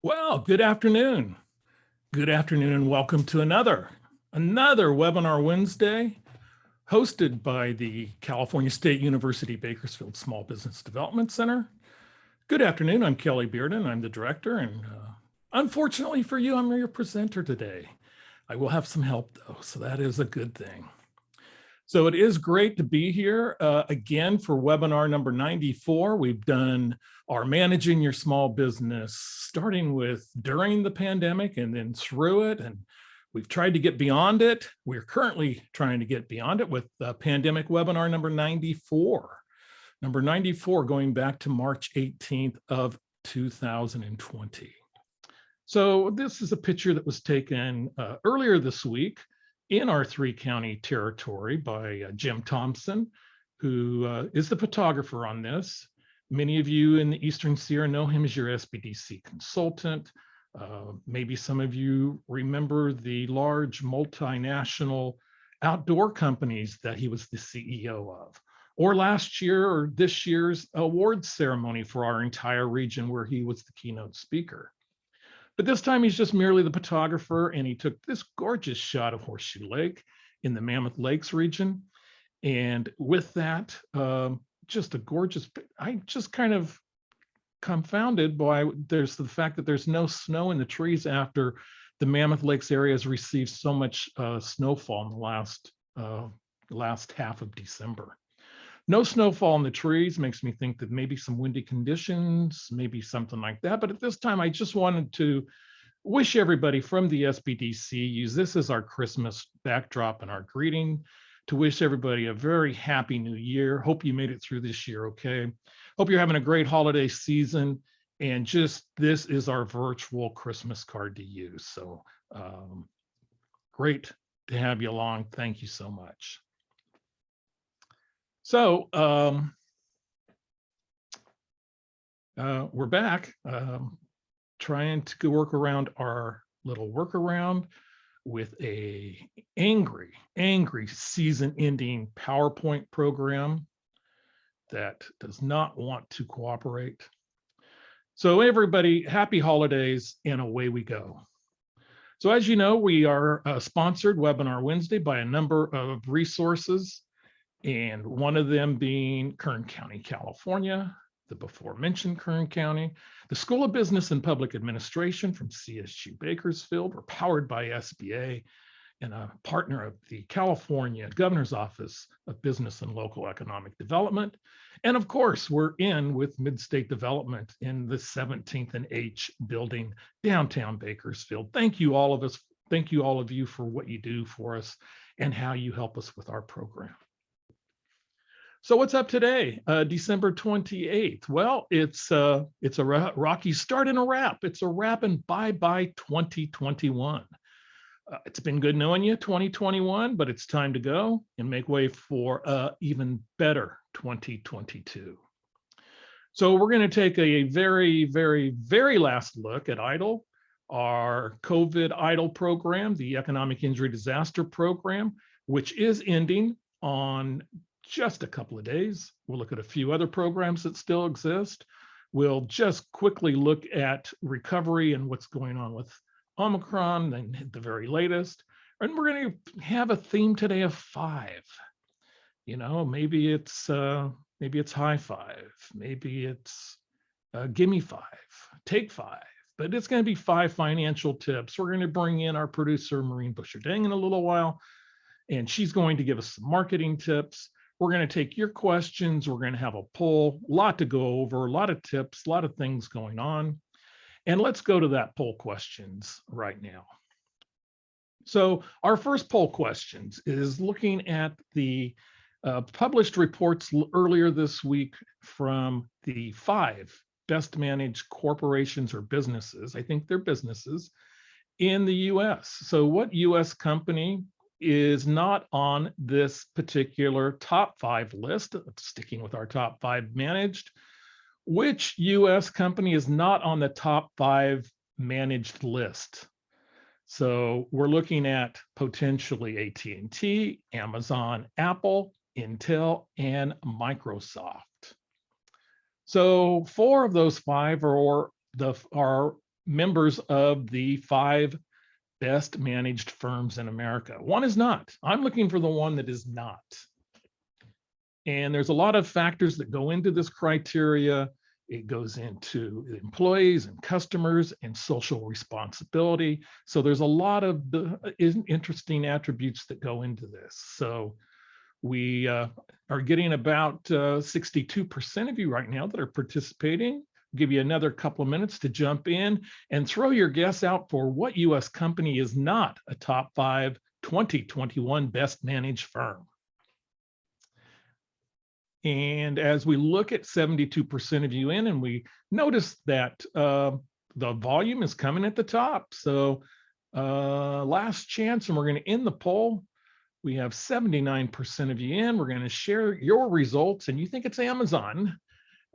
Well, good afternoon. Good afternoon and welcome to another Webinar Wednesday hosted by the California State University Bakersfield Small Business Development Center. Good afternoon, I'm Kelly Bearden, I'm the director, and unfortunately for you, I'm your presenter today. I will have some help though, so that is a good thing. So it is great to be here again for webinar number 94. We've done our managing your small business, starting with during the pandemic and then through it. And we've tried to get beyond it. We're currently trying to get beyond it with pandemic webinar number 94. Number 94 going back to March 18th of 2020. So this is a picture that was taken earlier this week in our 3-county territory by Jim Thompson, who is the photographer on this. Many of you in the Eastern Sierra know him as your SBDC consultant. Maybe some of you remember the large multinational outdoor companies that he was the CEO of, or last year or this year's awards ceremony for our entire region where he was the keynote speaker. But this time he's just merely the photographer, and he took this gorgeous shot of Horseshoe Lake in the Mammoth Lakes region. And with that, just a gorgeous, I just kind of confounded by the fact that there's no snow in the trees after the Mammoth Lakes area has received so much snowfall in the last half of December. No snowfall in the trees makes me think that maybe some windy conditions, maybe something like that. But at this time, I just wanted to wish everybody from the SBDC, use this as our Christmas backdrop and our greeting, to wish everybody a very happy new year. Hope you made it through this year okay. Hope you're having a great holiday season. And just this is our virtual Christmas card to use. So great to have you along. Thank you so much. So we're back trying to work around our little workaround with a angry season-ending PowerPoint program that does not want to cooperate. So everybody, happy holidays, and away we go. So as you know, we are sponsored Webinar Wednesday by a number of resources, and one of them being Kern County, California, the before mentioned Kern County, the School of Business and Public Administration from CSU Bakersfield. We're powered by SBA and a partner of the California Governor's Office of Business and Local Economic Development. And of course, we're in with Mid-State Development in the 17th and H building, downtown Bakersfield. Thank you all of you for what you do for us and how you help us with our program. So what's up today, December 28th? Well, it's a rocky start and a wrap. It's a wrap and bye-bye 2021. It's been good knowing you, 2021, but it's time to go and make way for even better 2022. So we're going to take a very last look at EIDL, our COVID EIDL program, the Economic Injury Disaster Program, which is ending on just a couple of days. We'll look at a few other programs that still exist. We'll just quickly look at recovery and what's going on with Omicron and the very latest. And we're going to have a theme today of 5. You know, maybe it's high 5, maybe it's gimme 5, take 5. But it's going to be 5 financial tips. We're going to bring in our producer, Maureen Busher-Dang, in a little while, and she's going to give us some marketing tips. We're going to take your questions. We're going to have a poll, a lot to go over, a lot of tips, a lot of things going on. And let's go to that poll questions right now. So our first poll questions is looking at the published reports earlier this week from the 5 best managed corporations or businesses, I think they're businesses, in the US. So what US company is not on this particular top 5 list, sticking with our top 5 managed? Which US company is not on the top 5 managed list? So we're looking at potentially AT&T, Amazon, Apple, Intel, and Microsoft. So 4 of those 5 are members of the 5 best managed firms in America. One is not. I'm looking for the one that is not. And there's a lot of factors that go into this criteria. It goes into employees and customers and social responsibility. So there's a lot of interesting attributes that go into this. So we are getting about 62% of you right now that are participating. I'll give you another couple of minutes to jump in and throw your guess out for what US company is not a top 5 2021 best managed firm. And as we look at 72% of you in, and we notice that the volume is coming at the top. So last chance, and we're going to end the poll. We have 79% of you in. We're going to share your results, and you think it's Amazon.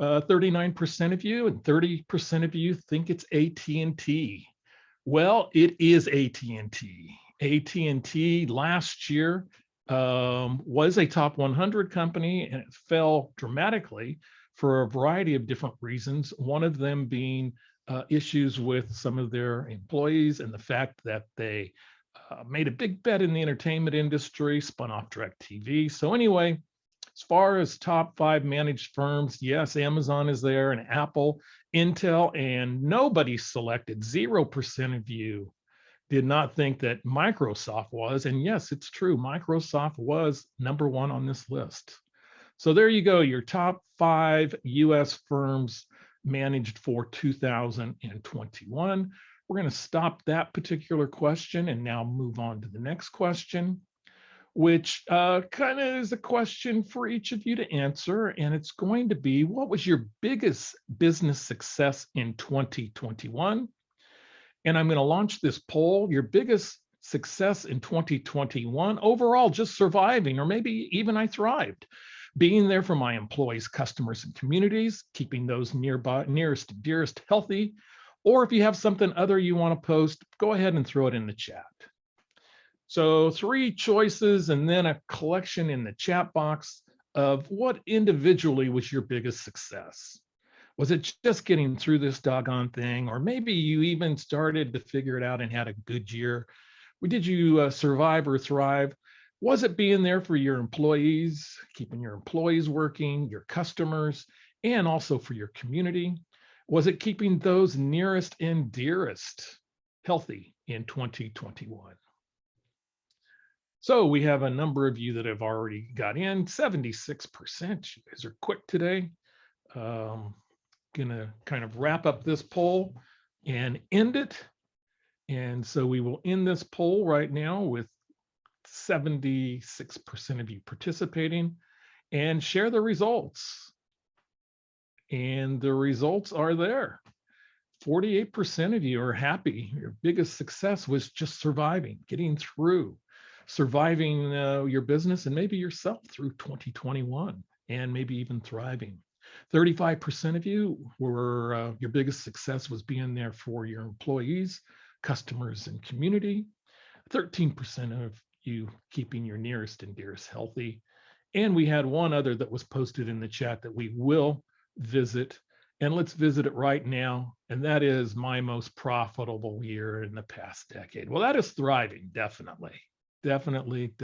39% of you, and 30% of you think it's AT&T. Well, it is AT&T. AT&T last year was a top 100 company, and it fell dramatically for a variety of different reasons. One of them being issues with some of their employees and the fact that they made a big bet in the entertainment industry, spun off DirecTV. So anyway, as far as top 5 managed firms, yes, Amazon is there, and Apple, Intel, and nobody selected. 0% of you did not think that Microsoft was. And yes, it's true. Microsoft was number 1 on this list. So there you go, your top 5 US firms managed for 2021. We're going to stop that particular question and now move on to the next question, which kind of is a question for each of you to answer. And it's going to be, what was your biggest business success in 2021? And I'm going to launch this poll. Your biggest success in 2021, overall, just surviving, or maybe even I thrived. Being there for my employees, customers, and communities, keeping those nearest and dearest healthy. Or if you have something other you want to post, go ahead and throw it in the chat. So 3 choices and then a collection in the chat box of what individually was your biggest success. Was it just getting through this doggone thing? Or maybe you even started to figure it out and had a good year. Did you survive or thrive? Was it being there for your employees, keeping your employees working, your customers, and also for your community? Was it keeping those nearest and dearest healthy in 2021? So we have a number of you that have already got in, 76%. You guys are quick today. Gonna kind of wrap up this poll and end it. And so we will end this poll right now with 76% of you participating, and share the results. And the results are there. 48% of you are happy. Your biggest success was just surviving, getting through, surviving your business and maybe yourself through 2021, and maybe even thriving. 35% of you were, your biggest success was being there for your employees, customers, and community. 13% of you keeping your nearest and dearest healthy. And we had one other that was posted in the chat that we will visit. And let's visit it right now. And that is my most profitable year in the past decade. Well, that is thriving, definitely. Definitely.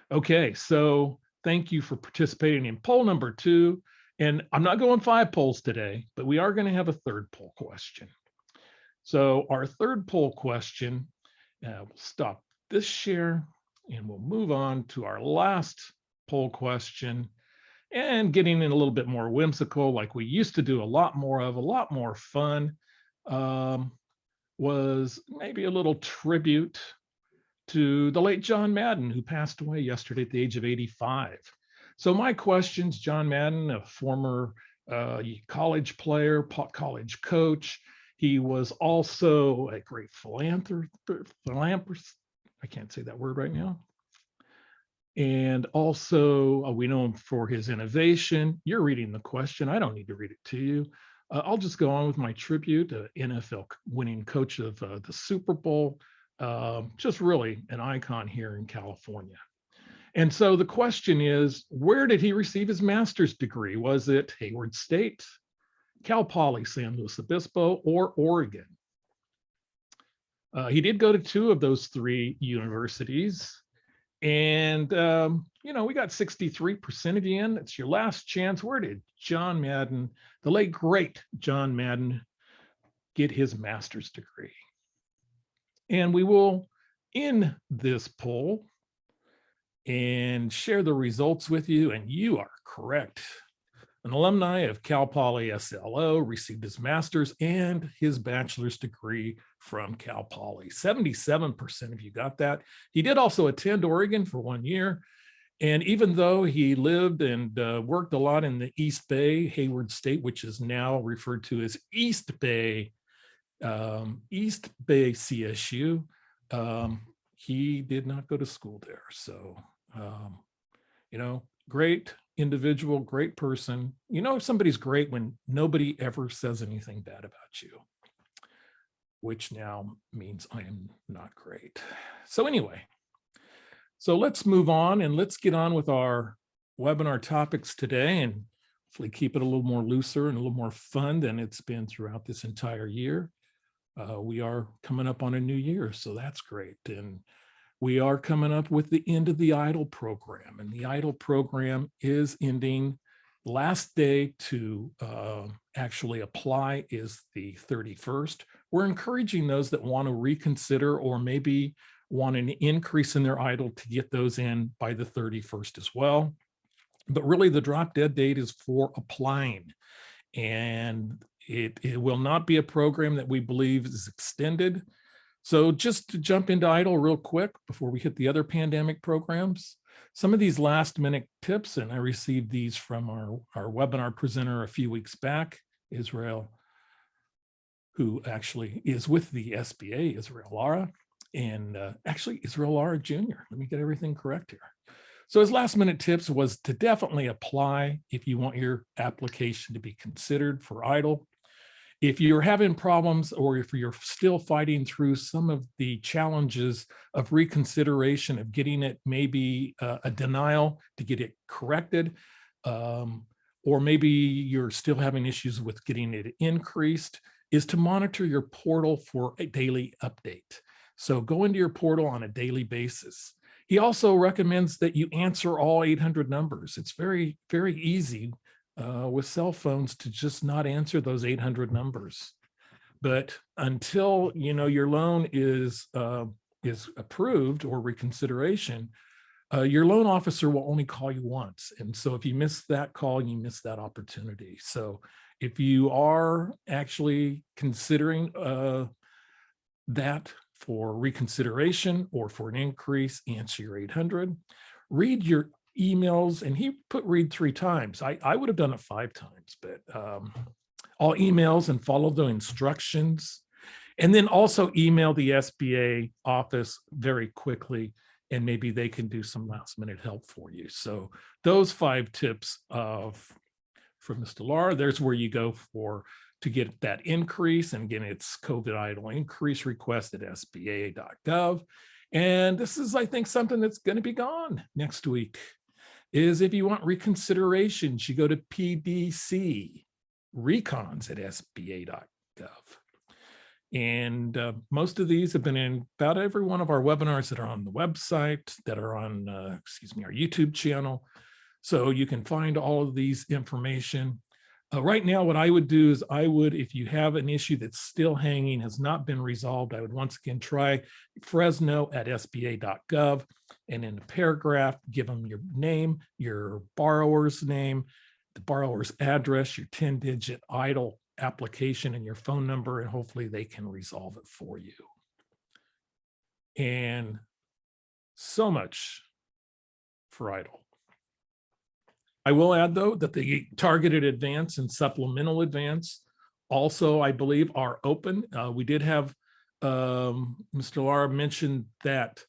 Okay, so thank you for participating in poll number 2. And I'm not going 5 polls today, but we are going to have a third poll question. So our third poll question, we'll stop this share and we'll move on to our last poll question, and getting in a little bit more whimsical, like we used to do a lot more of, a lot more fun, was maybe a little tribute to the late John Madden, who passed away yesterday at the age of 85. So my questions, John Madden, a former college player, college coach. He was also a great philanthropist. I can't say that word right now. And also, we know him for his innovation. You're reading the question. I don't need to read it to you. I'll just go on with my tribute, NFL winning coach of the Super Bowl. Just really an icon here in California. And so the question is, where did he receive his master's degree? Was it Hayward State, Cal Poly, San Luis Obispo, or Oregon. He did go to 2 of those 3 universities. And, we got 63% of you in. It's your last chance. Where did John Madden, the late great John Madden, get his master's degree? And we will end this poll and share the results with you. And you are correct. An alumni of Cal Poly SLO received his master's and his bachelor's degree from Cal Poly. 77% of you got that. He did also attend Oregon for 1 year. And even though he lived and worked a lot in the East Bay, Hayward State, which is now referred to as East Bay CSU, he did not go to school there. So, great individual, great person. If somebody's great when nobody ever says anything bad about you, which now means I am not great. So anyway, let's move on and let's get on with our webinar topics today and hopefully keep it a little more looser and a little more fun than it's been throughout this entire year. We are coming up on a new year, so that's great. And we are coming up with the end of the EIDL program, and the EIDL program is ending. Last day to actually apply is the 31st. We're encouraging those that want to reconsider or maybe want an increase in their EIDL to get those in by the 31st as well. But really the drop dead date is for applying, and it will not be a program that we believe is extended. So just to jump into EIDL real quick before we hit the other pandemic programs, some of these last minute tips, and I received these from our webinar presenter a few weeks back, Israel, who actually is with the SBA, Israel Lara, and actually Israel Lara Jr. Let me get everything correct here. So his last minute tips was to definitely apply if you want your application to be considered for EIDL. If you're having problems or if you're still fighting through some of the challenges of reconsideration, of getting it maybe a denial to get it corrected, or maybe you're still having issues with getting it increased, is to monitor your portal for a daily update. So go into your portal on a daily basis. He also recommends that you answer all 800 numbers. It's very, very easy with cell phones to just not answer those 800 numbers. But until your loan is approved or reconsideration, your loan officer will only call you once. And so if you miss that call, you miss that opportunity. So if you are actually considering that for reconsideration or for an increase, answer your 800. Read your emails, and he put read 3 times. I would have done it 5 times, but all emails and follow the instructions. And then also email the SBA office very quickly, and maybe they can do some last minute help for you. So those 5 tips from Mr. Lara, there's where you go to get that increase. And again, it's COVID EIDL increase request at sba.gov. And this is, I think, something that's going to be gone next week, is if you want reconsiderations, you go to PDC recons at sba.gov. And most of these have been in about every one of our webinars that are on the website, that are on, our YouTube channel. So you can find all of these information. Right now, what I would do is if you have an issue that's still hanging, has not been resolved, I would once again try Fresno at sba.gov, and in a paragraph, give them your name, your borrower's name, the borrower's address, your 10-digit EIDL application, and your phone number, and hopefully they can resolve it for you. And so much for EIDL. I will add, though, that the targeted advance and supplemental advance also, I believe, are open. We did have Mr. Lara mentioned that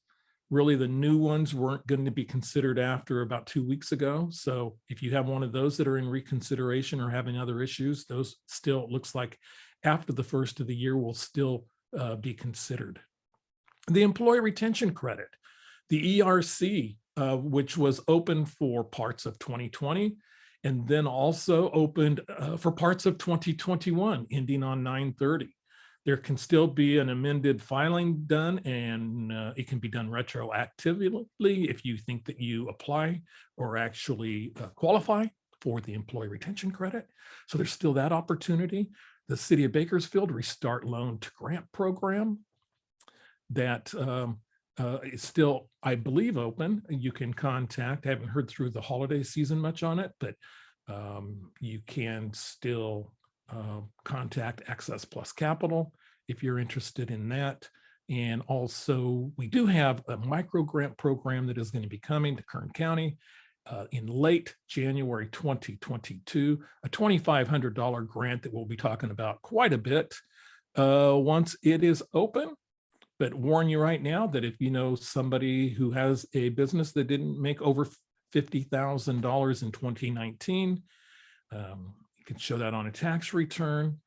really the new ones weren't going to be considered after about 2 weeks ago. So if you have one of those that are in reconsideration or having other issues, those still, it looks like after the first of the year will still be considered. The employee retention credit, the ERC, which was open for parts of 2020, and then also opened for parts of 2021, ending on 9/30. There can still be an amended filing done, and it can be done retroactively if you think that you apply or actually qualify for the employee retention credit. So there's still that opportunity. The City of Bakersfield Restart Loan to Grant program that is still, I believe, open. You can contact, I haven't heard through the holiday season much on it, but you can still contact Access Plus Capital if you're interested in that. And also, we do have a micro grant program that is going to be coming to Kern County in late January 2022, a $2,500 grant that we'll be talking about quite a bit once it is open. But warn you right now that if you know somebody who has a business that didn't make over $50,000 in 2019, you can show that on a tax return,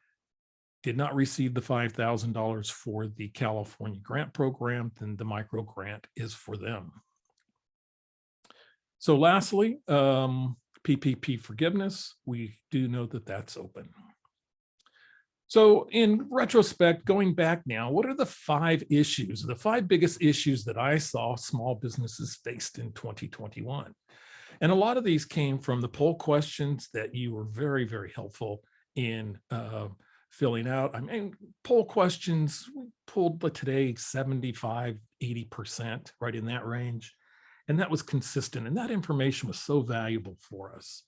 did not receive the $5,000 for the California grant program, then the micro grant is for them. So lastly, PPP forgiveness, we do know that that's open. So in retrospect, going back now, what are the 5 issues, the 5 biggest issues that I saw small businesses faced in 2021? And a lot of these came from the poll questions that you were very, very helpful in filling out. I mean, poll questions, we pulled today 75, 80%, right in that range. And that was consistent. And that information was so valuable for us.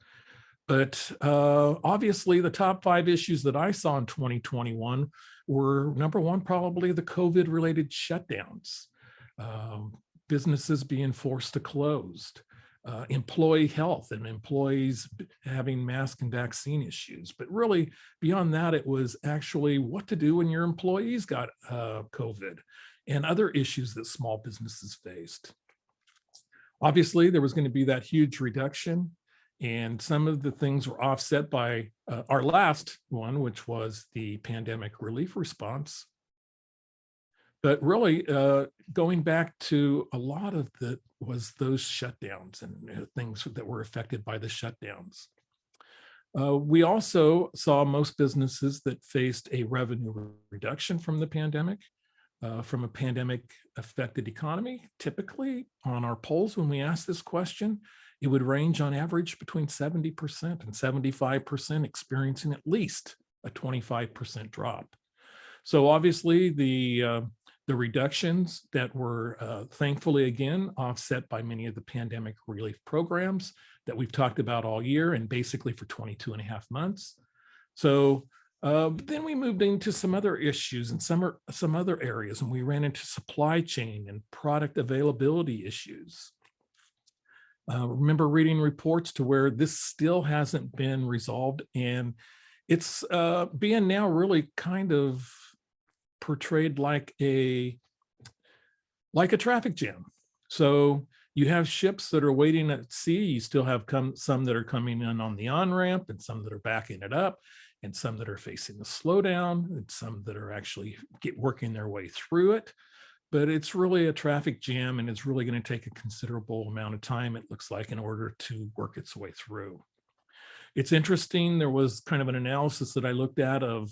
But obviously, the top 5 issues that I saw in 2021 were, number one, probably the COVID-related shutdowns, businesses being forced to close, employee health and employees having mask and vaccine issues. But really, beyond that, it was actually what to do when your employees got COVID and other issues that small businesses faced. Obviously, there was going to be that huge reduction. And some of the things were offset by our last one, which was the pandemic relief response. But really, going back to a lot of that was those shutdowns and things that were affected by the shutdowns. We also saw most businesses that faced a revenue reduction from the pandemic, from a pandemic affected economy. Typically, on our polls, when we asked this question, it would range on average between 70% and 75% experiencing at least a 25% drop. So obviously the reductions that were thankfully again offset by many of the pandemic relief programs that we've talked about all year and basically for 22.5 months. So then we moved into some other issues and some other areas, and we ran into supply chain and product availability issues. Remember reading reports to where this still hasn't been resolved, and it's being now really kind of portrayed like a traffic jam. So you have ships that are waiting at sea. You still have some that are coming in on the on-ramp and some that are backing it up and some that are facing the slowdown and some that are actually working their way through it. But it's really a traffic jam, and it's really going to take a considerable amount of time, it looks like, in order to work its way through. It's interesting, there was kind of an analysis that I looked at of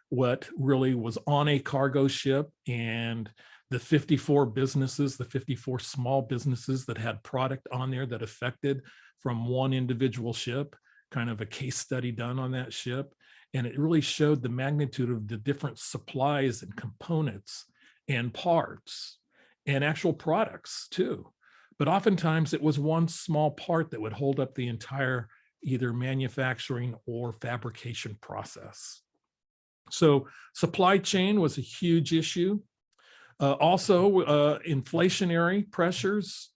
what really was on a cargo ship, and the 54 businesses, the 54 small businesses that had product on there that affected from one individual ship, kind of a case study done on that ship. And it really showed the magnitude of the different supplies and components and parts and actual products too. But oftentimes it was one small part that would hold up the entire either manufacturing or fabrication process. So supply chain was a huge issue. Also, inflationary pressures,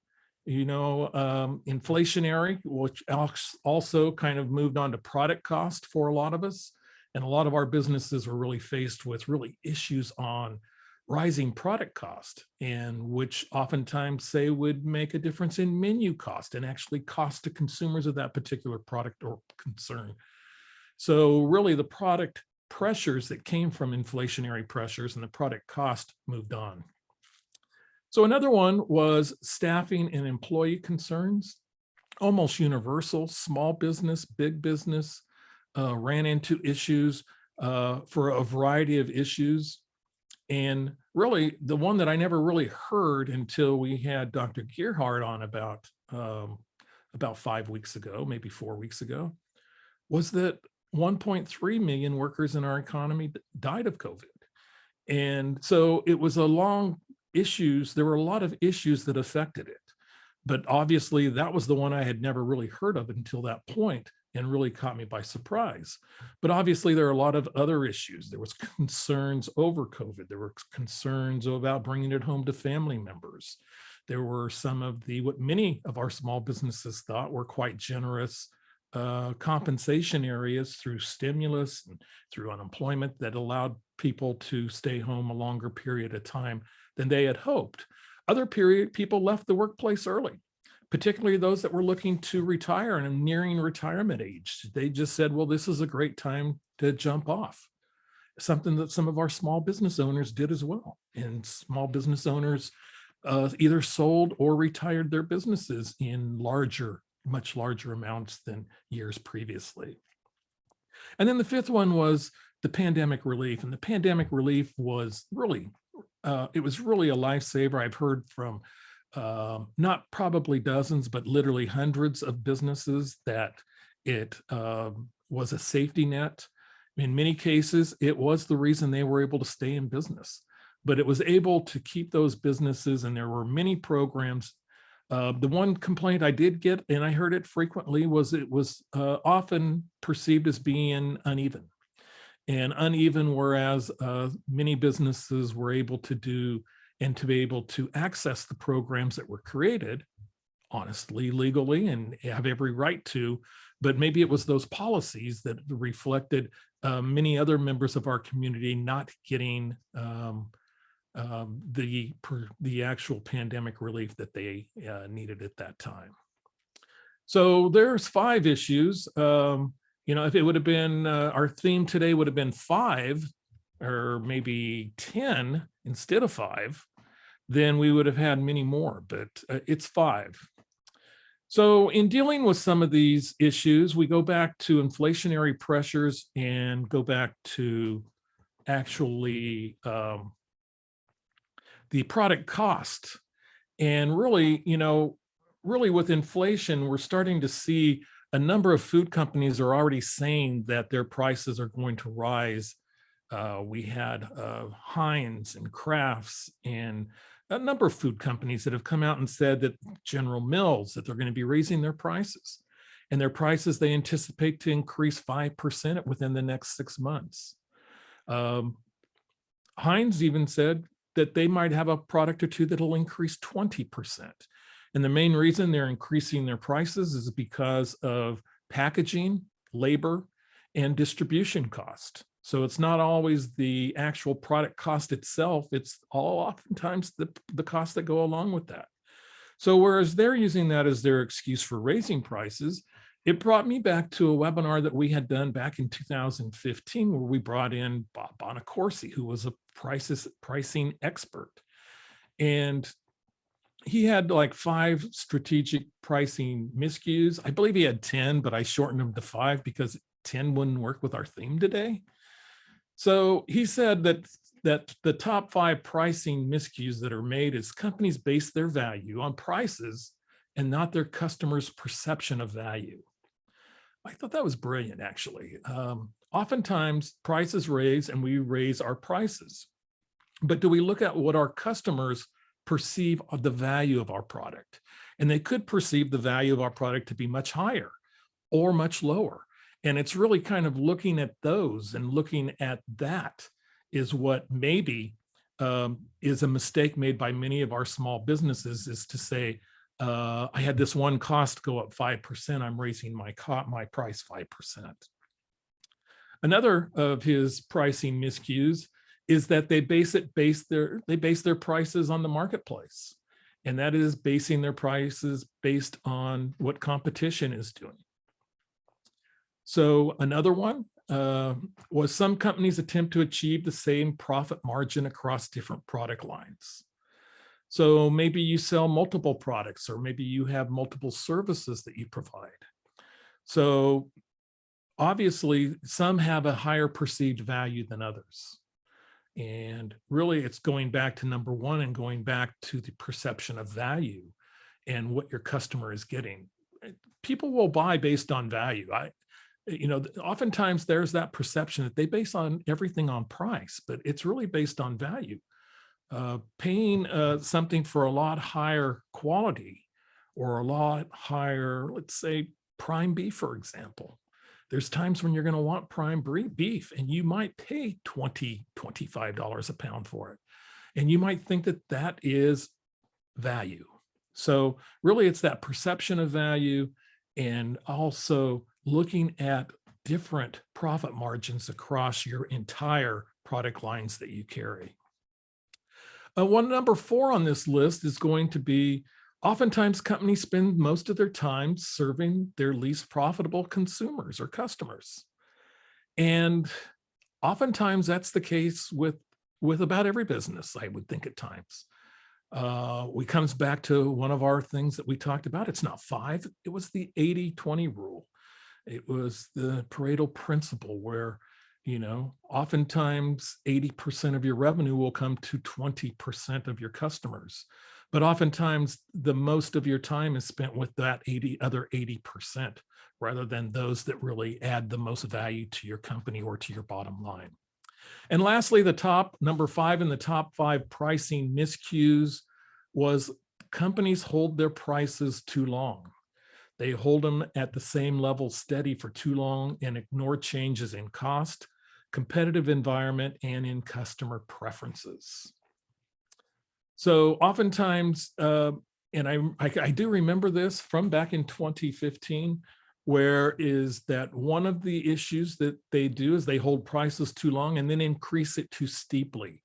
inflationary, which also kind of moved on to product cost for a lot of us. And a lot of our businesses were really faced with really issues on rising product cost, and which oftentimes say would make a difference in menu cost and actually cost to consumers of that particular product or concern. So really the product pressures that came from inflationary pressures and the product cost moved on. So another one was staffing and employee concerns. almost universal. Small business, big business ran into issues for a variety of issues. And really, the one that I never really heard until we had Dr. Gearhart on about 5 weeks ago, maybe 4 weeks ago, was that 1.3 million workers in our economy died of COVID. And so it was a long issues. There were a lot of issues that affected it. But obviously that was the one I had never really heard of until that point and really caught me by surprise. But obviously there are a lot of other issues. There was concerns over COVID. There were concerns about bringing it home to family members. There were some of what many of our small businesses thought were quite generous compensation areas through stimulus and through unemployment that allowed people to stay home a longer period of time than they had hoped. Other people left the workplace early, particularly those that were looking to retire and nearing retirement age. They just said, well, this is a great time to jump off. Something that some of our small business owners did as well. And small business owners either sold or retired their businesses in much larger amounts than years previously. And then the fifth one was the pandemic relief. And the pandemic relief was really, it was really a lifesaver. I've heard from not probably dozens, but literally hundreds of businesses that it was a safety net. In many cases, it was the reason they were able to stay in business, but it was able to keep those businesses, and there were many programs. The one complaint I did get, and I heard it frequently, was it was often perceived as being uneven. And uneven, whereas many businesses were able to do and to be able to access the programs that were created honestly, legally, and have every right to, but maybe it was those policies that reflected many other members of our community not getting the actual pandemic relief that they needed at that time. So there's 5 issues. If it would have been, our theme today would have been 5 or maybe 10 instead of 5, then we would have had many more, but it's 5. So in dealing with some of these issues, we go back to inflationary pressures and go back to actually the product cost. And really, really with inflation, we're starting to see a number of food companies are already saying that their prices are going to rise. We had Heinz and Kraft's and a number of food companies that have come out and said that General Mills, that they're going to be raising their prices. And their prices, they anticipate to increase 5% within the next 6 months. Heinz even said that they might have a product or two that'll increase 20%. And the main reason they're increasing their prices is because of packaging, labor, and distribution cost. So it's not always the actual product cost itself, it's oftentimes the costs that go along with that. So whereas they're using that as their excuse for raising prices, it brought me back to a webinar that we had done back in 2015, where we brought in Bob Bonacorsi, who was a pricing expert. And he had like 5 strategic pricing miscues. I believe he had 10, but I shortened them to 5 because 10 wouldn't work with our theme today. So he said that the top 5 pricing miscues that are made is companies base their value on prices and not their customers' perception of value. I thought that was brilliant, actually. Oftentimes prices raise and we raise our prices, but do we look at what our customers perceive of the value of our product? And they could perceive the value of our product to be much higher or much lower. And it's really kind of looking at those and looking at that is what maybe is a mistake made by many of our small businesses, is to say, I had this one cost go up 5%, I'm raising my price 5%. Another of his pricing miscues is that they base their prices on the marketplace. And that is basing their prices based on what competition is doing. So another one was some companies attempt to achieve the same profit margin across different product lines. So maybe you sell multiple products, or maybe you have multiple services that you provide. So obviously, some have a higher perceived value than others. And really, it's going back to number one and going back to the perception of value and what your customer is getting. People will buy based on value. Oftentimes there's that perception that they base on everything on price, but it's really based on value. Paying something for a lot higher quality or a lot higher, let's say, prime beef, for example. There's times when you're going to want prime beef and you might pay $20, $25 a pound for it. And you might think that that is value. So really, it's that perception of value and also looking at different profit margins across your entire product lines that you carry. Number 4 on this list is going to be, oftentimes companies spend most of their time serving their least profitable consumers or customers. And oftentimes that's the case with about every business, I would think at times. It comes back to one of our things that we talked about. It's not 5, it was the 80-20 rule. It was the Pareto Principle, where oftentimes 80% of your revenue will come to 20% of your customers. But oftentimes the most of your time is spent with that other 80%, rather than those that really add the most value to your company or to your bottom line. And lastly, number 5 in the top 5 pricing miscues was companies hold their prices too long. They hold them at the same level steady for too long and ignore changes in cost, competitive environment, and in customer preferences. So oftentimes, and I do remember this from back in 2015, where is that one of the issues that they do is they hold prices too long and then increase it too steeply.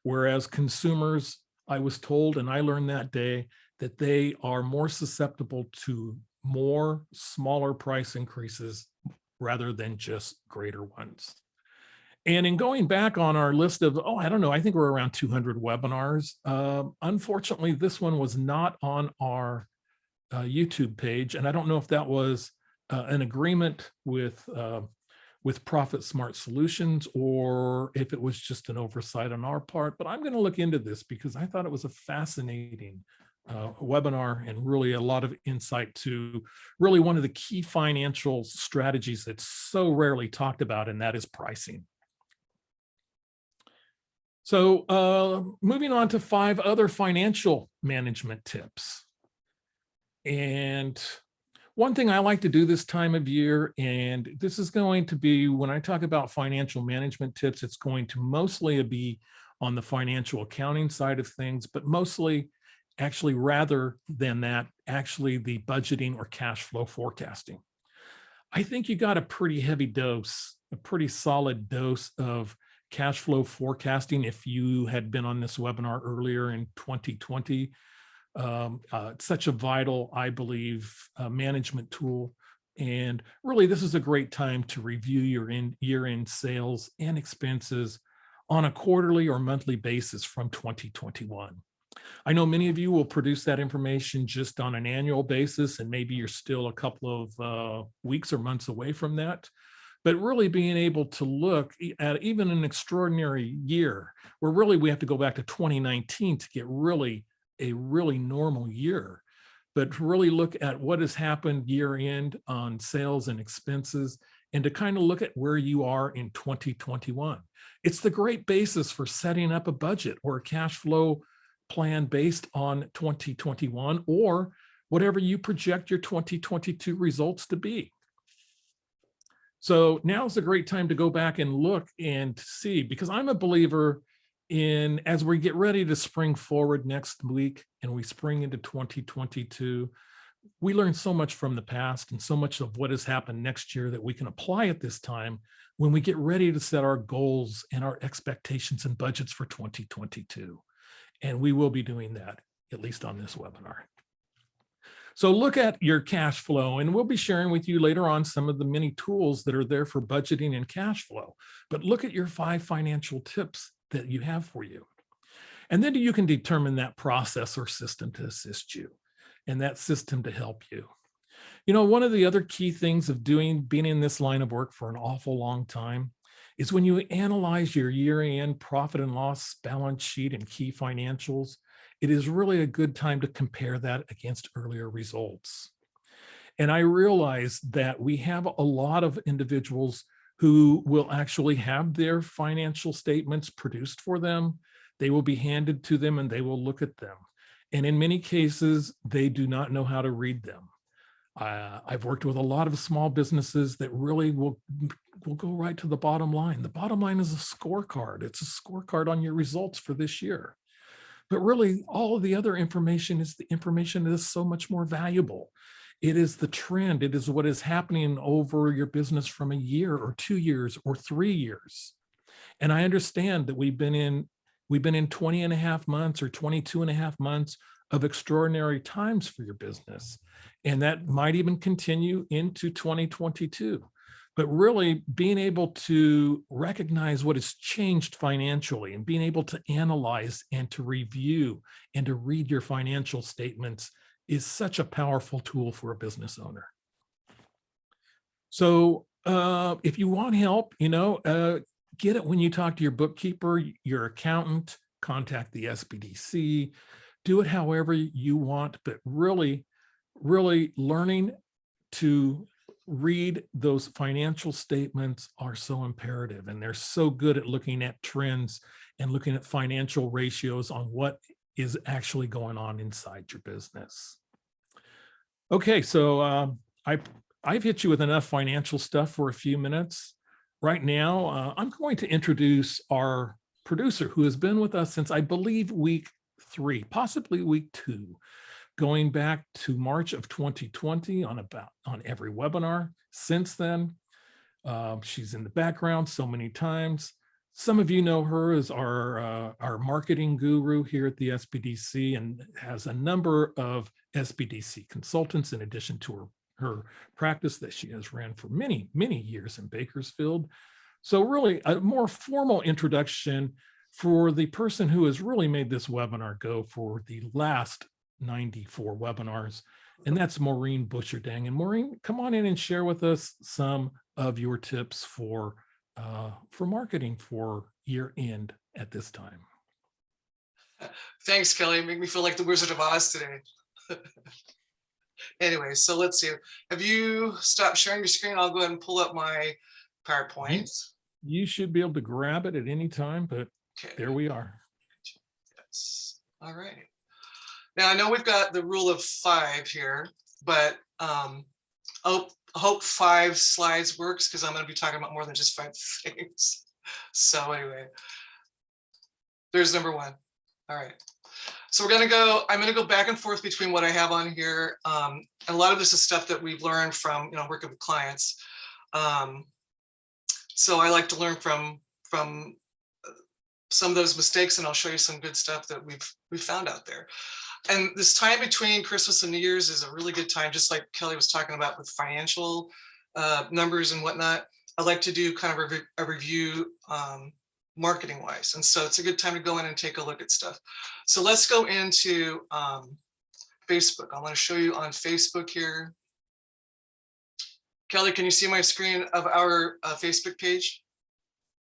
Whereas consumers, I was told, and I learned that day, that they are more susceptible to more smaller price increases rather than just greater ones. And in going back on our list of, I think we're around 200 webinars. Unfortunately, this one was not on our YouTube page. And I don't know if that was an agreement with Profit Smart Solutions, or if it was just an oversight on our part. But I'm going to look into this because I thought it was a fascinating webinar and really a lot of insight to really one of the key financial strategies that's so rarely talked about, and that is pricing. So moving on to 5 other financial management tips. And one thing I like to do this time of year, and this is going to be, when I talk about financial management tips, it's going to mostly be on the financial accounting side of things, but mostly actually, rather than that, actually the budgeting or cash flow forecasting. I think you got a pretty heavy dose, a pretty solid dose of cash flow forecasting if you had been on this webinar earlier in 2020. It's such a vital, I believe, management tool. And really, this is a great time to review your year-end sales and expenses on a quarterly or monthly basis from 2021. I know many of you will produce that information just on an annual basis, and maybe you're still a couple of weeks or months away from that. But really being able to look at even an extraordinary year, where really we have to go back to 2019 to get a really normal year, but to really look at what has happened year end on sales and expenses, and to kind of look at where you are in 2021. It's the great basis for setting up a budget or a cash flow plan based on 2021 or whatever you project your 2022 results to be. So now is a great time to go back and look and see, because I'm a believer in, as we get ready to spring forward next week and we spring into 2022, we learn so much from the past and so much of what has happened next year that we can apply at this time when we get ready to set our goals and our expectations and budgets for 2022. And we will be doing that, at least on this webinar. So look at your cash flow, and we'll be sharing with you later on some of the many tools that are there for budgeting and cash flow. But look at your 5 financial tips that you have for you. And then you can determine that process or system to assist you and that system to help you. You know, one of the other key things of being in this line of work for an awful long time is when you analyze your year-end profit and loss balance sheet and key financials, it is really a good time to compare that against earlier results. And I realize that we have a lot of individuals who will actually have their financial statements produced for them. They will be handed to them and they will look at them. And in many cases, they do not know how to read them. I've worked with a lot of small businesses that really will go right to the bottom line. The bottom line is a scorecard. It's a scorecard on your results for this year. But really, all of the other information is the information that is so much more valuable. It is the trend. It is what is happening over your business from a year or 2 years or 3 years. And I understand that we've been in 20 and a half months or 22 and a half months of extraordinary times for your business. And that might even continue into 2022. But really being able to recognize what has changed financially and being able to analyze and to review and to read your financial statements is such a powerful tool for a business owner. So if you want help, get it when you talk to your bookkeeper, your accountant, contact the SBDC, do it however you want, but really learning to read those financial statements are so imperative, and they're so good at looking at trends and looking at financial ratios on what is actually going on inside your business. Okay, so I've hit you with enough financial stuff for a few minutes. Right now, I'm going to introduce our producer who has been with us since I believe week 3, possibly week 2, going back to March of 2020 on every webinar since then. She's in the background so many times. Some of you know her as our marketing guru here at the SBDC and has a number of SBDC consultants in addition to her practice that she has ran for many, many years in Bakersfield. So really a more formal introduction for the person who has really made this webinar go for the last 94 webinars, and that's Maureen Busherdang. And Maureen, come on in and share with us some of your tips for marketing for year end at this time. Thanks, Kelly. Make me feel like the Wizard of Oz today. Anyway, so let's see. Have you stopped sharing your screen? I'll go ahead and pull up my PowerPoint. You should be able to grab it at any time, but okay. There we are. Yes. All right. Now I know we've got the rule of 5 here, but I hope 5 slides works because I'm going to be talking about more than just 5 things. So anyway, there's number 1. All right. So I'm going to go back and forth between what I have on here. And a lot of this is stuff that we've learned from, working with clients. So I like to learn from some of those mistakes, and I'll show you some good stuff that we've found out there. And this time between Christmas and New Year's is a really good time, just like Kelly was talking about with financial numbers and whatnot. I like to do kind of a review marketing wise. And so it's a good time to go in and take a look at stuff. So let's go into Facebook. I want to show you on Facebook here. Kelly, can you see my screen of our Facebook page?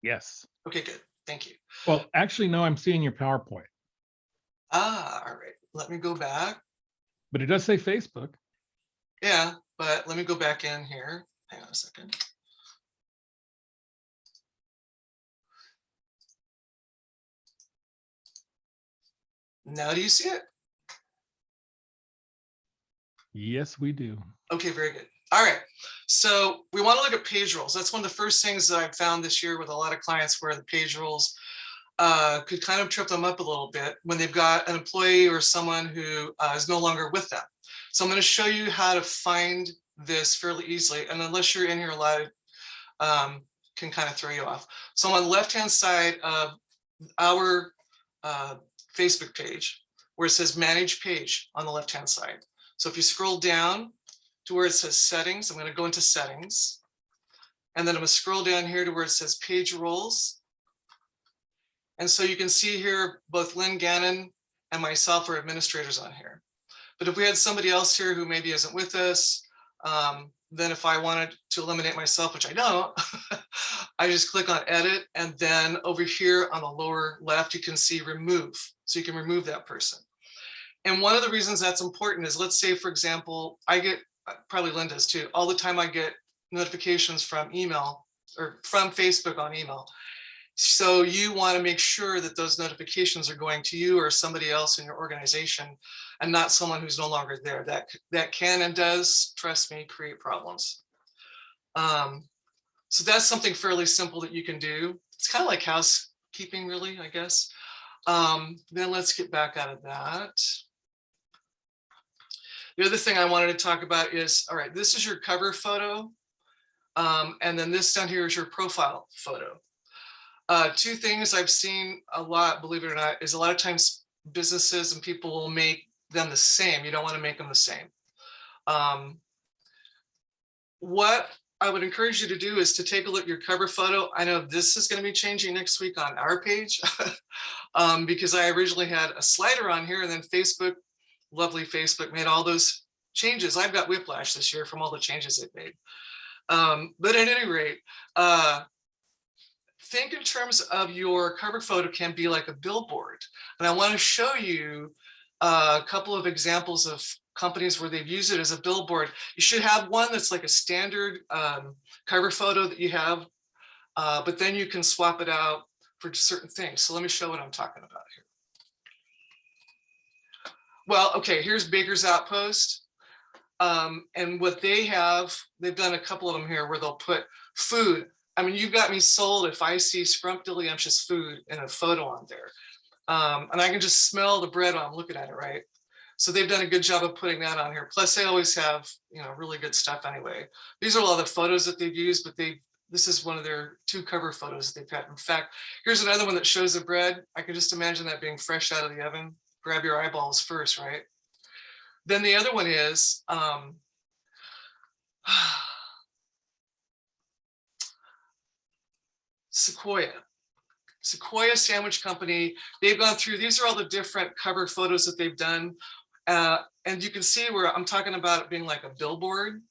Yes. Okay, good. Thank you. Well, actually, no, I'm seeing your PowerPoint. Ah, all right. Let me go back. But it does say Facebook. Yeah, but let me go back in here. Hang on a second. Now do you see it? Yes, we do. Okay, very good. All right. So we want to look at page rolls. That's one of the first things that I've found this year with a lot of clients where the page rolls could kind of trip them up a little bit when they've got an employee or someone who is no longer with them. So I'm going to show you how to find this fairly easily. And unless you're in here a lot, can kind of throw you off. So on the left-hand side of our Facebook page, where it says manage page on the left-hand side. So if you scroll down to where it says settings, I'm going to go into settings. And then I'm going to scroll down here to where it says page rolls. And so you can see here, both Lynn Gannon and myself are administrators on here. But if we had somebody else here who maybe isn't with us, then if I wanted to eliminate myself, which I don't, I just click on edit. And then over here on the lower left, you can see remove. So you can remove that person. And one of the reasons that's important is, let's say, for example, I get, probably Lynn does too, all the time I get notifications from email or from Facebook on email. So you want to make sure that those notifications are going to you or somebody else in your organization and not someone who's no longer there. That can and does, trust me, create problems. So that's something fairly simple that you can do. It's kind of like housekeeping, really, I guess. Then let's get back out of that. The other thing I wanted to talk about is, all right, this is your cover photo. And then this down here is your profile photo. Two things I've seen a lot, believe it or not, is a lot of times businesses and people will make them the same. You don't want to make them the same. What I would encourage you to do is to take a look at your cover photo. I know this is going to be changing next week on our page because I originally had a slider on here, and then Facebook, lovely Facebook, made all those changes. I've got whiplash this year from all the changes they've made. But at any rate, think in terms of your cover photo can be like a billboard. And I want to show you a couple of examples of companies where they've used it as a billboard. You should have one that's like a standard cover photo that you have, but then you can swap it out for certain things. So let me show what I'm talking about here. Well, okay, here's Baker's Outpost. And what they have, they've done a couple of them here where they'll put food. I mean, you've got me sold if I see scrumptious food in a photo on there. And I can just smell the bread while I'm looking at it, right? So they've done a good job of putting that on here. Plus, they always have, you know, really good stuff anyway. These are all the photos that they've used, but this is one of their 2 cover photos that they've had. In fact, here's another one that shows the bread. I can just imagine that being fresh out of the oven. Grab your eyeballs first, right? Then the other one is Sequoia Sandwich Company. They've gone through, these are all the different cover photos that they've done. And you can see where I'm talking about it being like a billboard.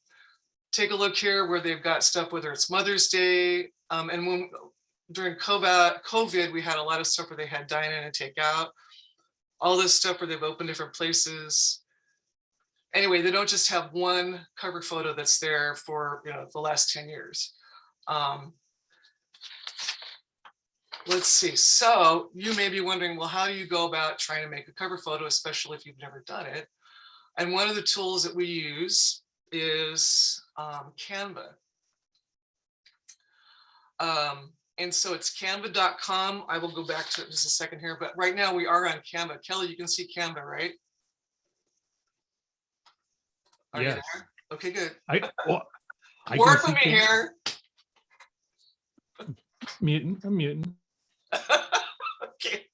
Take a look here where they've got stuff, whether it's Mother's Day. And when during COVID, we had a lot of stuff where they had dine in and take out. All this stuff where they've opened different places. Anyway, they don't just have one cover photo that's there for, you know, the last 10 years. Let's see. So you may be wondering, well, how do you go about trying to make a cover photo, especially if you've never done it? And one of the tools that we use is Canva. And so it's canva.com. I will go back to it in just a second here, but right now we are on Canva. Kelly, you can see Canva, right? Are you there? Okay, good. I Work with me here. I'm muting. Okay.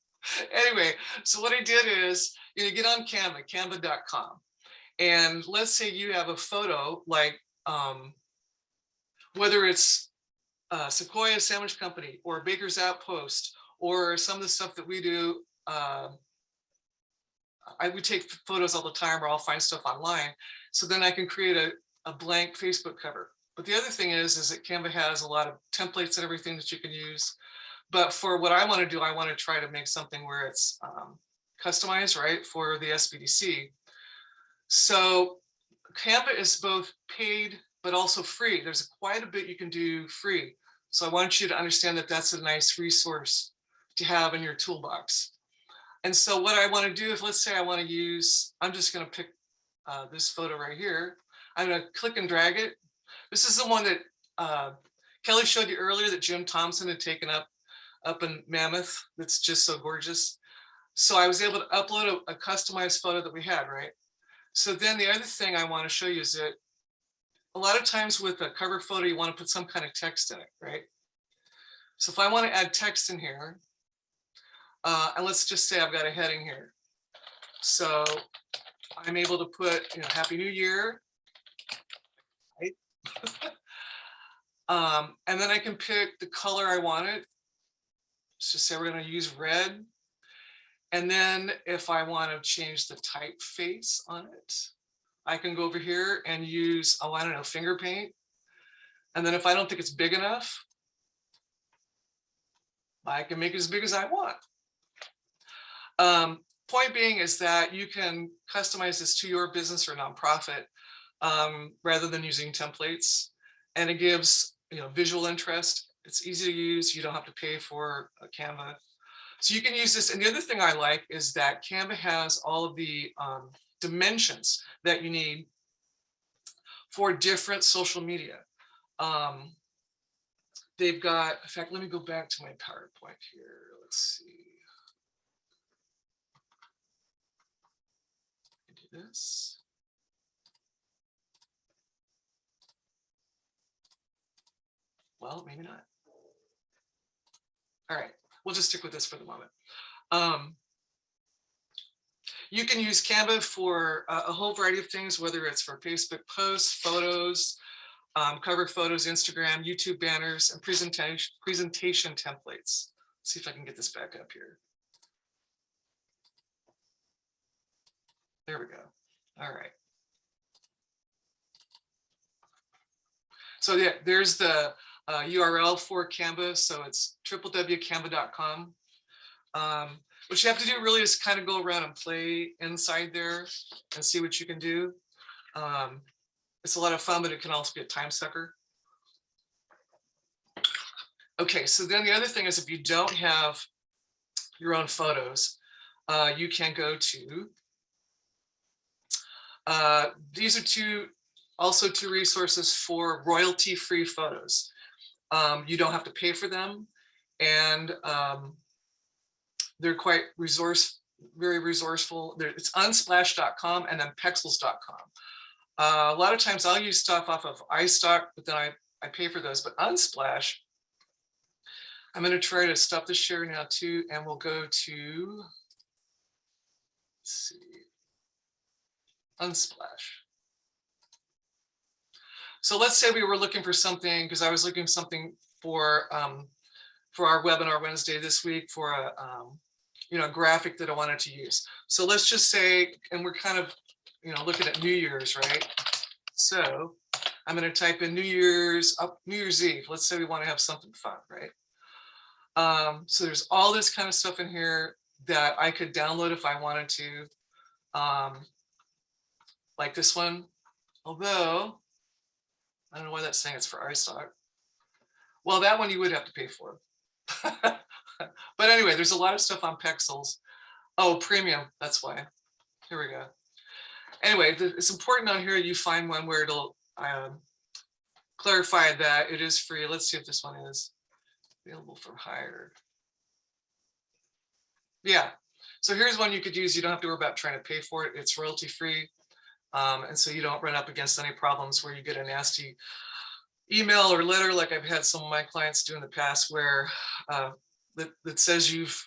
Anyway, so what I did is, you know, get on Canva, canva.com. And let's say you have a photo like, whether it's Sequoia Sandwich Company or Baker's Outpost, or some of the stuff that we do. We take photos all the time, or I'll find stuff online. So then I can create a blank Facebook cover. But the other thing is that Canva has a lot of templates and everything that you can use. But for what I want to do, I want to try to make something where it's customized, right, for the SBDC. So Canva is both paid, but also free. There's quite a bit you can do free. So I want you to understand that that's a nice resource to have in your toolbox. And so what I want to do, if let's say I want to use, I'm just going to pick this photo right here. I'm going to click and drag it. This is the one that Kelly showed you earlier that Jim Thompson had taken up in Mammoth. That's just so gorgeous. So I was able to upload a customized photo that we had, right? So then the other thing I want to show you is that a lot of times with a cover photo, you want to put some kind of text in it, right? So if I want to add text in here, and let's just say I've got a heading here. So I'm able to put, you know, Happy New Year, right? And then I can pick the color I want it. let's just say we're going to use red. And then if I want to change the typeface on it, I can go over here and use, oh, I don't know, finger paint. And then if I don't think it's big enough, I can make it as big as I want. Point being is that you can customize this to your business or nonprofit rather than using templates. And it gives, visual interest. It's easy to use. You don't have to pay for a Canva. So you can use this. And the other thing I like is that Canva has all of the dimensions that you need for different social media. They've got, in fact, let me go back to my PowerPoint here. Let's see. Do this. Well, maybe not. All right, we'll just stick with this for the moment. You can use Canva for a whole variety of things, whether it's for Facebook posts, photos, cover photos, Instagram, YouTube banners, and presentation templates. Let's see if I can get this back up here. There we go. All right. So yeah, there's the URL for Canva. So it's www.canva.com. What you have to do really is kind of go around and play inside there and see what you can do. It's a lot of fun, but it can also be a time sucker. Okay, so then the other thing is if you don't have your own photos, you can go to, these are also two resources for royalty-free photos. You don't have to pay for them, and they're quite very resourceful. It's unsplash.com and then pexels.com. A lot of times I'll use stuff off of iStock, but then I pay for those. But Unsplash, I'm going to try to stop the share now too, and we'll go to, let's see, Unsplash. So let's say we were looking for something, because I was looking for something for our webinar Wednesday this week for a graphic that I wanted to use. So let's just say, and we're kind of looking at New Year's, right? So I'm going to type in New Year's Eve. Let's say we want to have something fun, right? So there's all this kind of stuff in here that I could download if I wanted to, like this one. Although I don't know why that's saying it's for iStock. Well, that one you would have to pay for. But anyway, there's a lot of stuff on Pexels. Oh, premium, that's why. Here we go. Anyway, it's important on here you find one where it'll clarify that it is free. Let's see if this one is available for hire. Yeah, so here's one you could use. You don't have to worry about trying to pay for it. It's royalty free. And so you don't run up against any problems where you get a nasty email or letter like I've had some of my clients do in the past, where that says you've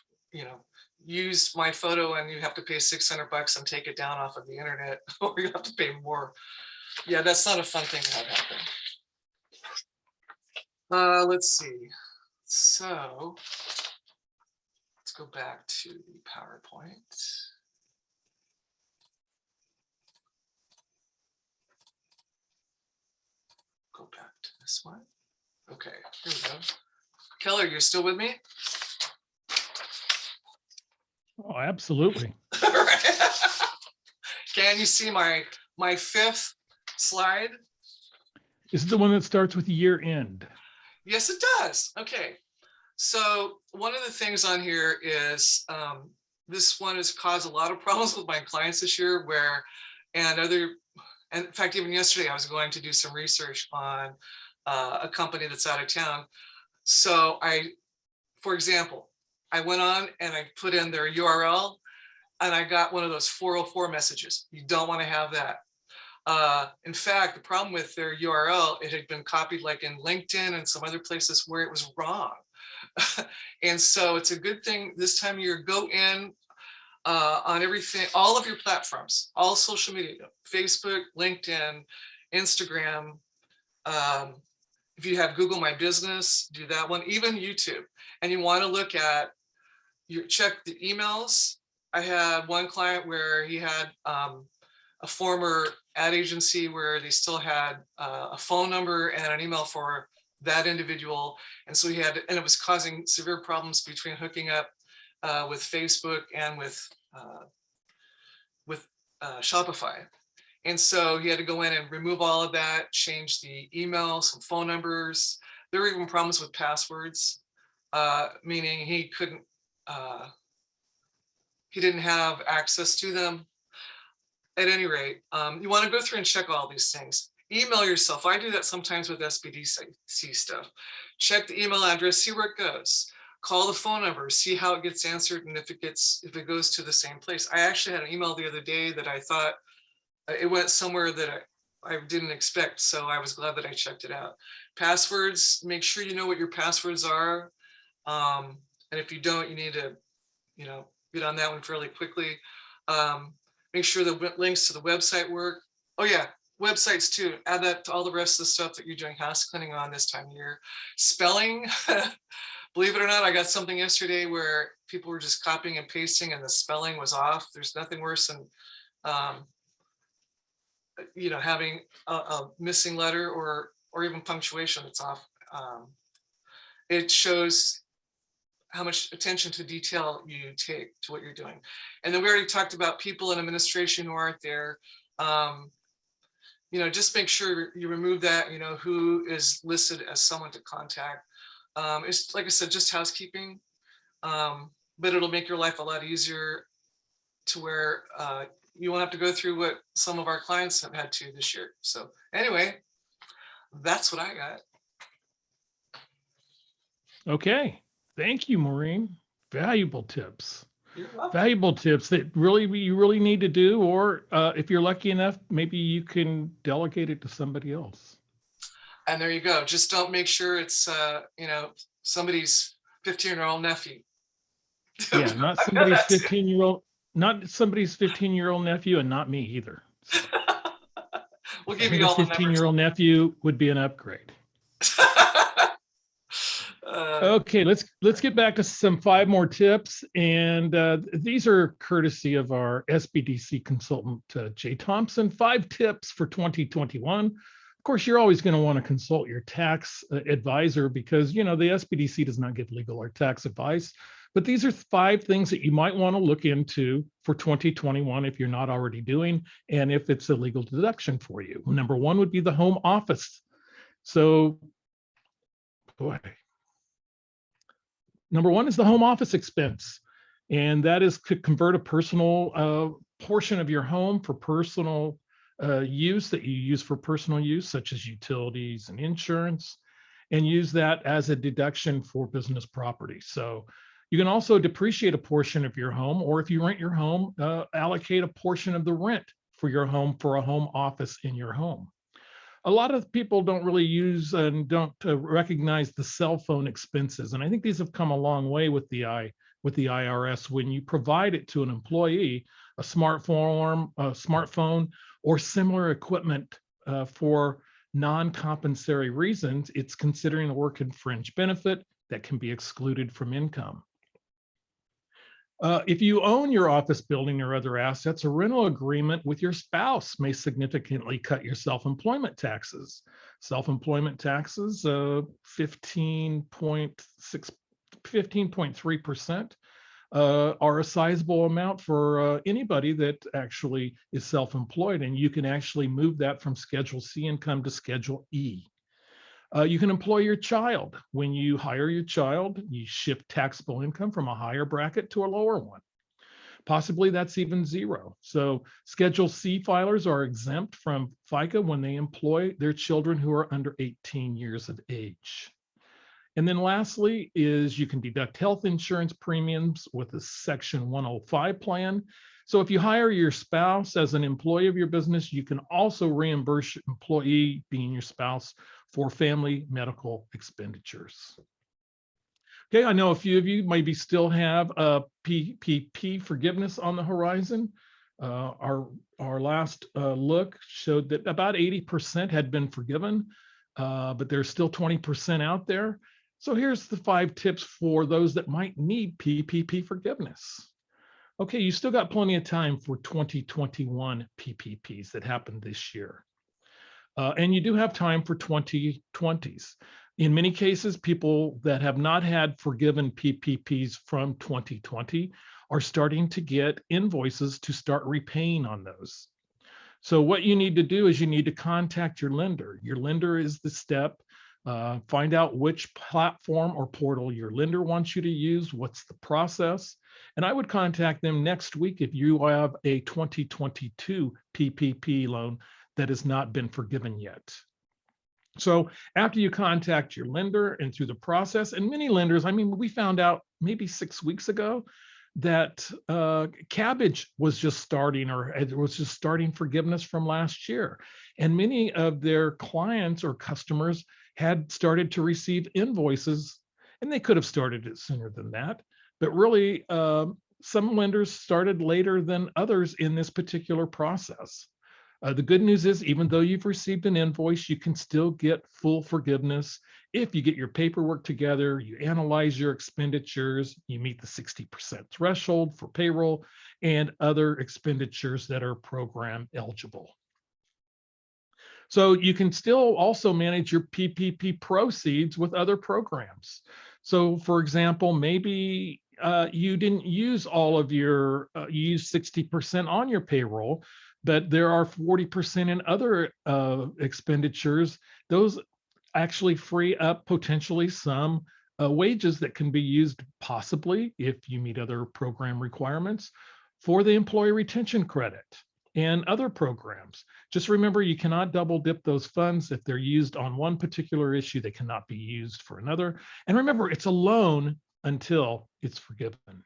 used my photo and you have to pay $600 and take it down off of the internet, or you have to pay more. Yeah, that's not a fun thing to have happen. Let's see. So let's go back to the PowerPoint. Go back to this one. Okay, here we go. Keller, you're still with me? Oh, absolutely. Can you see my fifth slide? Is it the one that starts with year end? Yes, it does. Okay. So one of the things on here is this one has caused a lot of problems with my clients this year, and in fact, even yesterday, I was going to do some research on a company that's out of town. So for example, I went on and I put in their URL and I got one of those 404 messages. You don't want to have that. In fact, the problem with their URL, it had been copied like in LinkedIn and some other places where it was wrong. And so it's a good thing this time of year, go in on everything, all of your platforms, all social media, Facebook, LinkedIn, Instagram, If you have Google My Business, do that one, even YouTube. And you want to look at check the emails. I had one client where he had a former ad agency where they still had a phone number and an email for that individual. And so and it was causing severe problems between hooking up with Facebook and with Shopify. And so he had to go in and remove all of that, change the email, some phone numbers. There were even problems with passwords, meaning he didn't have access to them. At any rate, you want to go through and check all these things. Email yourself. I do that sometimes with SBDC stuff. Check the email address, see where it goes. Call the phone number, see how it gets answered, and if it goes to the same place. I actually had an email the other day that I thought it went somewhere that I didn't expect, so I was glad that I checked it out. Passwords, make sure you know what your passwords are, and if you don't, you need to, get on that one fairly quickly. Make sure the links to the website work. Oh yeah, websites too. Add that to all the rest of the stuff that you're doing house cleaning on this time of year. Spelling, believe it or not, I got something yesterday where people were just copying and pasting and the spelling was off. There's nothing worse than having a missing letter or even punctuation that's off. It shows how much attention to detail you take to what you're doing. And then we already talked about people in administration who aren't there. Just make sure you remove that, who is listed as someone to contact. It's like I said, just housekeeping, but it'll make your life a lot easier to where you won't have to go through what some of our clients have had to this year. So anyway, that's what I got. Okay. Thank you, Maureen. Valuable tips. You're welcome. Valuable tips that you really need to do, or if you're lucky enough, maybe you can delegate it to somebody else. And there you go. Just don't make sure it's somebody's 15-year-old nephew. Yeah, not somebody's 15-year-old, not somebody's 15-year-old nephew, and not me either. So, we'll give you all the numbers. 15-year-old nephew would be an upgrade. Okay, let's get back to some 5 more tips, and these are courtesy of our SBDC consultant Jay Thompson. 5 tips for 2021. Of course, you're always going to want to consult your tax advisor because the SBDC does not give legal or tax advice. But these are 5 things that you might want to look into for 2021 if you're not already doing, and if it's a legal deduction for you. Number 1 would be the home office. So, boy. Number 1 is the home office expense, and that is to convert a personal portion of your home for personal use that you use for personal use, such as utilities and insurance, and use that as a deduction for business property. So you can also depreciate a portion of your home, or if you rent your home, allocate a portion of the rent for your home for a home office in your home. A lot of people don't really use and don't recognize the cell phone expenses. And I think these have come a long way with the IRS. When you provide it to an employee, a smartphone, or similar equipment for non-compensatory reasons, it's considering a work and fringe benefit that can be excluded from income. If you own your office building or other assets, a rental agreement with your spouse may significantly cut your self-employment taxes. Self-employment taxes, 15.3% are a sizable amount for anybody that actually is self-employed, and you can actually move that from Schedule C income to Schedule E. You can employ your child. When you hire your child, you shift taxable income from a higher bracket to a lower one. Possibly that's even 0. So Schedule C filers are exempt from FICA when they employ their children who are under 18 years of age. And then lastly is you can deduct health insurance premiums with a Section 105 plan. So if you hire your spouse as an employee of your business, you can also reimburse your employee, being your spouse, for family medical expenditures. Okay, I know a few of you maybe still have a PPP forgiveness on the horizon. Our last look showed that about 80% had been forgiven. but there's still 20% out there. So here's the 5 tips for those that might need PPP forgiveness. Okay, you still got plenty of time for 2021 PPPs that happened this year. And you do have time for 2020s. In many cases, people that have not had forgiven PPPs from 2020 are starting to get invoices to start repaying on those. So what you need to do is you need to contact your lender. Your lender is the step. Find out which platform or portal your lender wants you to use. What's the process? And I would contact them next week if you have a 2022 PPP loan that has not been forgiven yet. So after you contact your lender and through the process, and many lenders, I mean, we found out maybe 6 weeks ago that Cabbage was just starting, or it was just starting forgiveness from last year. And many of their clients or customers had started to receive invoices, and they could have started it sooner than that. But really, some lenders started later than others in this particular process. The good news is, even though you've received an invoice, you can still get full forgiveness if you get your paperwork together, you analyze your expenditures, you meet the 60% threshold for payroll and other expenditures that are program eligible. So you can still also manage your PPP proceeds with other programs. So for example, maybe you didn't use all of your, you used 60% on your payroll, but there are 40% in other expenditures. Those actually free up potentially some wages that can be used possibly, if you meet other program requirements, for the employee retention credit and other programs. Just remember, you cannot double dip those funds. If they're used on one particular issue, they cannot be used for another. And remember, it's a loan until it's forgiven.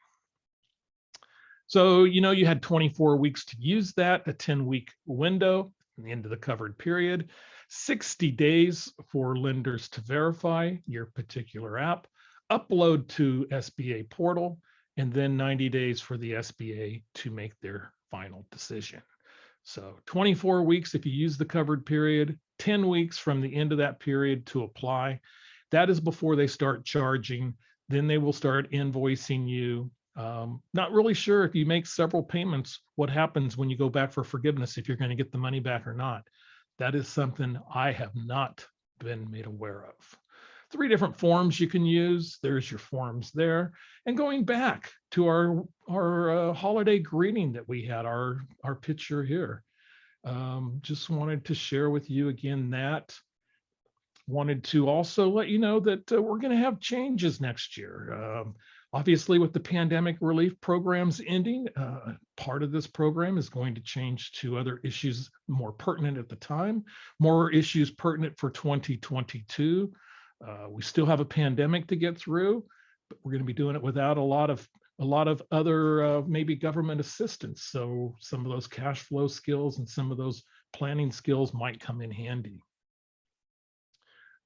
So, you had 24 weeks to use that, a 10-week window, the end of the covered period, 60 days for lenders to verify your particular app, upload to SBA portal, and then 90 days for the SBA to make their final decision. So 24 weeks if you use the covered period, 10 weeks from the end of that period to apply. That is before they start charging. Then they will start invoicing you. Not really sure if you make several payments, what happens when you go back for forgiveness, if you're going to get the money back or not. That is something I have not been made aware of. 3 different forms you can use. There's your forms there. And going back to our holiday greeting that we had, our picture here. Just wanted to share with you again that. Wanted to also let you know that we're going to have changes next year. Obviously, with the pandemic relief programs ending, part of this program is going to change to other issues more pertinent at the time, more issues pertinent for 2022. We still have a pandemic to get through, but we're going to be doing it without a lot of other maybe government assistance. So some of those cash flow skills and some of those planning skills might come in handy.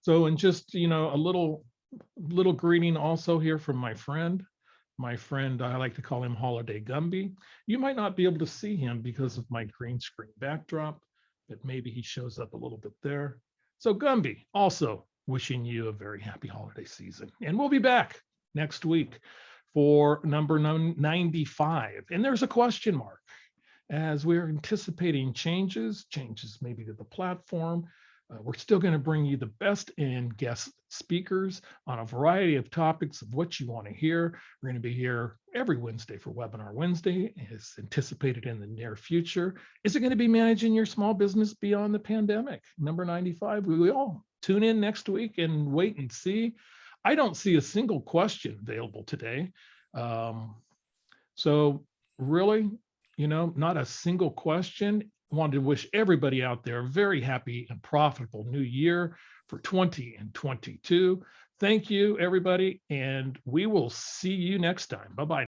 So, and just, a little greeting also here from my friend, I like to call him Holiday Gumby. You might not be able to see him because of my green screen backdrop, but maybe he shows up a little bit there. So Gumby, also wishing you a very happy holiday season. And we'll be back next week for number 95. And there's a question mark as we're anticipating changes maybe to the platform. We're still going to bring you the best in guest speakers on a variety of topics of what you want to hear. We're going to be here every Wednesday for Webinar Wednesday, as anticipated in the near future. Is it going to be managing your small business beyond the pandemic? Number 95. We will all tune in next week and wait and see. I don't see a single question available today. So really, not a single question. Wanted to wish everybody out there a very happy and profitable new year for 2022. Thank you, everybody, and we will see you next time. Bye-bye.